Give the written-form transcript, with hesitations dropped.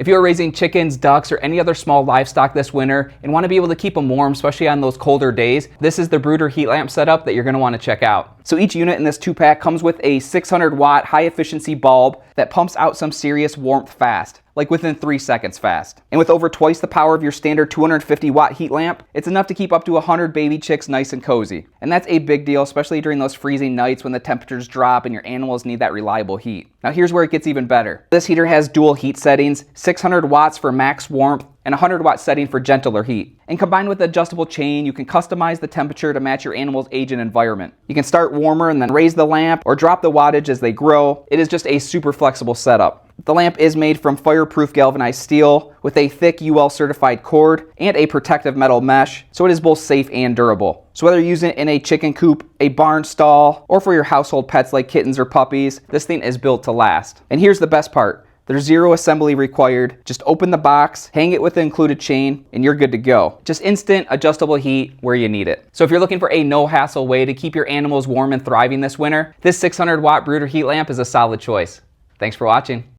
If you're raising chickens, ducks, or any other small livestock this winter and want to be able to keep them warm, especially on those colder days, this is the Brooder heat lamp setup that you're going to want to check out. So each unit in this 2-pack comes with a 600 watt high efficiency bulb that pumps out some serious warmth fast, like within 3 seconds fast. And with over twice the power of your standard 250 watt heat lamp, it's enough to keep up to 100 baby chicks nice and cozy. And that's a big deal, especially during those freezing nights when the temperatures drop and your animals need that reliable heat. Now here's where it gets even better. This heater has dual heat settings, 600 watts for max warmth and 100 watt setting for gentler heat. And combined with adjustable chain, you can customize the temperature to match your animal's age and environment. You can start warmer and then raise the lamp or drop the wattage as they grow. It is just a super flexible setup. The lamp is made from fireproof galvanized steel with a thick UL certified cord and a protective metal mesh, so it is both safe and durable. So whether you use it in a chicken coop, a barn stall, or for your household pets like kittens or puppies, this thing is built to last. And here's the best part. There's zero assembly required. Just open the box, hang it with the included chain, and you're good to go. Just instant adjustable heat where you need it. So if you're looking for a no-hassle way to keep your animals warm and thriving this winter, this 600 watt Brooder heat lamp is a solid choice. Thanks for watching.